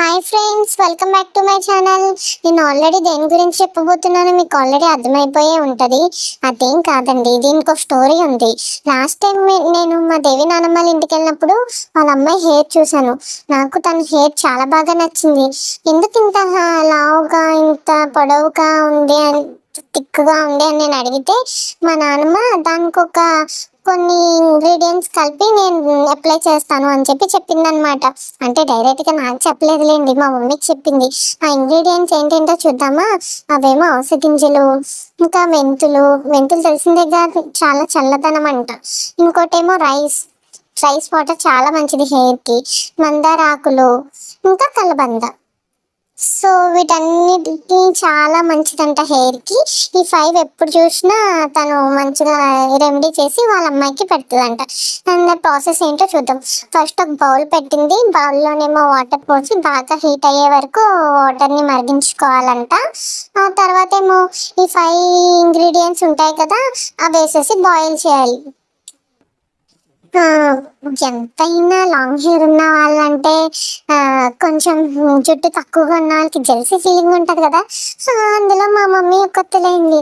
Hi friends, welcome back to my channel. నేను already దేని గురించి చెప్పబోతున్నానో మీకు ఆల్రెడీ అర్థమైపోయే ఉంటుంది. అదేం కాదండి, దీనికి ఒక స్టోరీ ఉంది. లాస్ట్ టైం నేను మా దేవి నానమ్మ ఇంటికి వెళ్ళినప్పుడు వాళ్ళ అమ్మాయి హెయిర్ చూశాను. నాకు తన హెయిర్ చాలా బాగా నచ్చింది. ఎందుకు ఇంత లావుగా ఇంత పొడవుగా ఉంది అని థిక్గా ఉంది అని నేను అడిగితే మా నాన్నమ్మ దానికి కొన్ని ఇంగ్రీడియంట్స్ కలిపి నేను అప్లై చేస్తాను అని చెప్పిందనమాట. అంటే డైరెక్ట్గా నాకు చెప్పలేదులేండి, మా మమ్మీకి చెప్పింది. ఆ ఇంగ్రీడియంట్స్ ఏంటంటో చూద్దామా. అవేమో అవిసె గింజలు, ఇంకా మెంతులు తెలిసిందే కదా, చాలా చల్లదనం అంట. ఇంకోటేమో రైస్ వాటర్ చాలా మంచిది హెయిర్కి. మందార ఆకులు, ఇంకా కలబంద. సో వీటన్నిటికి చాలా మంచిదంట హెయిర్కి. ఈ 5 ఎప్పుడు చూసినా తను మంచిగా రెమెడీ చేసి వాళ్ళ అమ్మాయికి పెడుతుందంట. అండ్ ప్రాసెస్ ఏంటో చూద్దాం. ఫస్ట్ ఒక బౌల్ పెట్టింది. బౌల్లోనేమో వాటర్ పోసి బాగా హీట్ అయ్యే వరకు వాటర్ని మరిగించుకోవాలంట. ఆ తర్వాత ఏమో ఈ 5 ఇంగ్రీడియంట్స్ ఉంటాయి కదా, అవి వేసేసి బాయిల్ చేయాలి. ఎంతైనా లాంగ్ హెయిర్ ఉన్న వాళ్ళంటే కొంచెం జుట్టు తక్కువగా ఉన్న వాళ్ళకి జెల్సీ ఫీలింగ్ ఉంటుంది కదా. సో అందులో మా మమ్మీ కొత్తలేంది,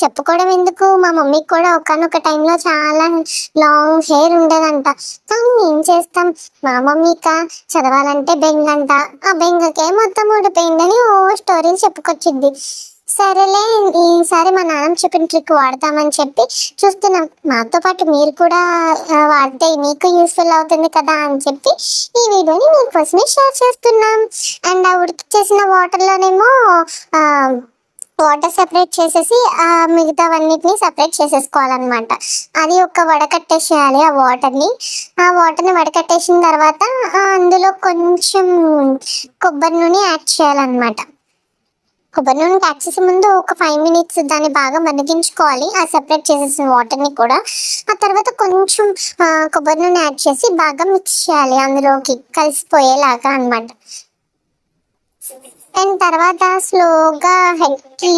చెప్పుకోవడం ఎందుకు, మా మమ్మీకి కూడా ఒకనొక టైంలో చాలా లాంగ్ హెయిర్ ఉండేదంట. కానీ ఏం చేస్తాం, మా మమ్మీక చదవాలంటే బెంగంట. ఆ బెంగకే మొత్తం ఊడిపోయిందని ఓ స్టోరీలు చెప్పుకొచ్చింది. సరేలే, ఈసారి మా నాన్న చెప్పిన ట్రిక్ వాడతామని చెప్పి చూస్తున్నాం. మాతో పాటు మీరు కూడా వాడితే మీకు యూస్ఫుల్ అవుతుంది కదా అని చెప్పి ఈ వీడియోని మీకోసమే షేర్ చేస్తున్నాం. అండ్ ఆ ఉడికిచ్చేసిన వాటర్లోనేమో వాటర్ సెపరేట్ చేసేసి మిగతావన్నిటిని సెపరేట్ చేసేసుకోవాలన్నమాట. అది వడకట్టేసేయాలి ఆ వాటర్ని వడకట్టేసిన తర్వాత అందులో కొంచెం కొబ్బరి నూనె యాడ్ చేయాలన్నమాట. కొబ్బరి నూనె యాడ్ చేసే ముందు ఒక 5 minutes దాన్ని బాగా మరిగించుకోవాలి, ఆ సెపరేట్ చేసేసిన వాటర్ని కూడా. ఆ తర్వాత కొంచెం కొబ్బరి నూనె యాడ్ చేసి బాగా మిక్స్ చేయాలి, అందులోకి కలిసిపోయేలాగా అన్నమాట. అండ్ తర్వాత స్లోగా హెడ్కి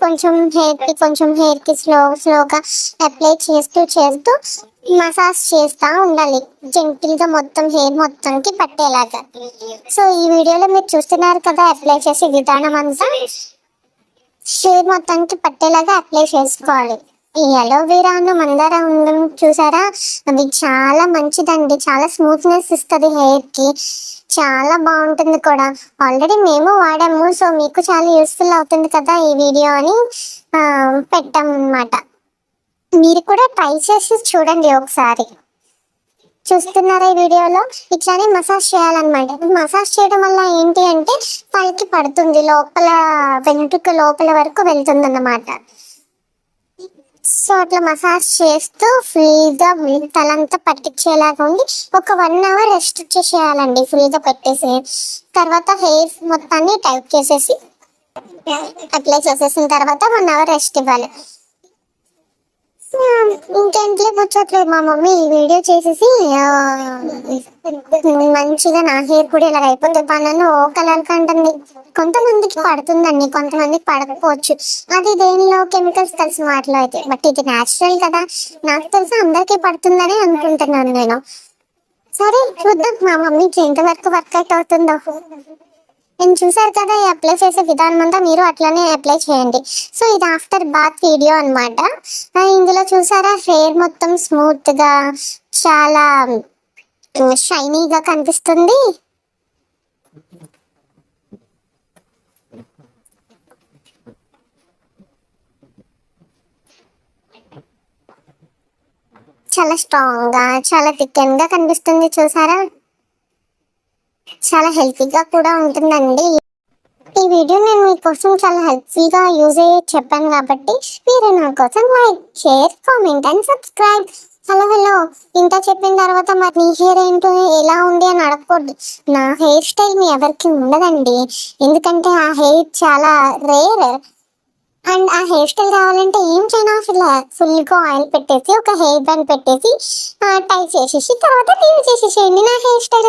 కొంచెం హెయిర్కి స్లోగా అప్లై చేస్తూ మసాజ్ చేస్తూ ఉండాలి, జెంటిల్గా మొత్తం హెయిర్ మొత్తంకి పట్టేలాగా. సో ఈ వీడియోలో మీరు చూస్తున్నారు కదా, అప్లై చేసే విధానం అంతా హెయిర్ మొత్తానికి పట్టేలాగా అప్లై చేసుకోవాలి. ఈ అలోవెరా మందార ఉండడం చూసారా, అది చాలా మంచిదండి, చాలా స్మూత్నెస్ ఇస్తుంది హెయిర్కి, చాలా బాగుంటుంది కూడా. ఆల్రెడీ మేము వాడాము, సో మీకు చాలా యూస్ఫుల్ అవుతుంది కదా ఈ వీడియో అని పెట్టామన్నమాట. మీరు కూడా ట్రై చేసి చూడండి ఒకసారి. చూస్తున్నారా ఈ వీడియోలో, ఇట్లానే మసాజ్ చేయాలన్నమాట. మసాజ్ చేయడం వల్ల ఏంటి అంటే తలకి పడుతుంది, వెంట్రుక లోపల వరకు వెళ్తుంది అన్నమాట. సో అట్లా మసాజ్ చేస్తూ ఫుల్గా తలంతా పట్టించేలాగా ఉండి ఒక 1 hour రెస్ట్ చేసేయాలండి, ఫుల్గా పెట్టేసి. తర్వాత హెయిర్ మొత్తాన్ని టైప్ చేసేసి అప్లై చేసేసిన తర్వాత 1 hour రెస్ట్ ఇవ్వాలి. ఇంకేంట్లే ముచ్చట్లేదు, మా మమ్మీ ఈ వీడియో చేసేసి మంచిగా నా హెయిర్ కూడా ఇలా అయిపోతుంది పనులను ఓ కలర్ కంటుంది. కొంతమందికి పడుతుందండి, కొంతమందికి పడకపోవచ్చు, అది దేనిలో కెమికల్స్ కలిసి వాటిలో అయితే. బట్ ఇది న్యాచురల్ కదా, నాకు తెలిసి అందరికీ పడుతుందని అనుకుంటున్నాను నేను. సరే చూద్దాం మా మమ్మీకి ఎంతవరకు వర్కౌట్ అవుతుందో. నేను చూసారు కదా, ఈ అప్లై చేసే విధానం అంతా మీరు అట్లానే అప్లై చేయండి. సో ఇది ఆఫ్టర్ బాత్ వీడియో అనమాట. ఇందులో చూసారా, హెయిర్ మొత్తం స్మూత్గా చాలా షైనీగా కనిపిస్తుంది. చాలా స్ట్రాంగ్గా, చాలా థిక్గా కనిపిస్తుంది చూసారా, చాలా హెల్తీగా కూడా ఉంటుందండి. ఈ వీడియో నేను మీకోసం చాలా హెల్ప్ఫుల్గా యూజ్ అయ్యే చెప్పాను కాబట్టి మీరు నా కోసం like, share, comment and subscribe. Hello, ఇంత చెప్పిన తర్వాత మరి నీ హెయిర్ ఏంటో ఎలా ఉంది అని అడగకూడదు. నా హెయిర్ స్టైల్ మీ ఎవరికి ఉండదండి, ఎందుకంటే ఆ హెయిర్ చాలా రేర్. అండ్ ఆ హెయిర్ స్టైల్ కావాలంటే ఏం చేయనా, ఫుల్గా ఆయిల్ పెట్టేసి ఒక హెయిర్ బ్యాండ్ పెట్టేసి టై చేసేసి తర్వాత లీవ్ చేసేసేయండి, నా హెయిర్ స్టైల్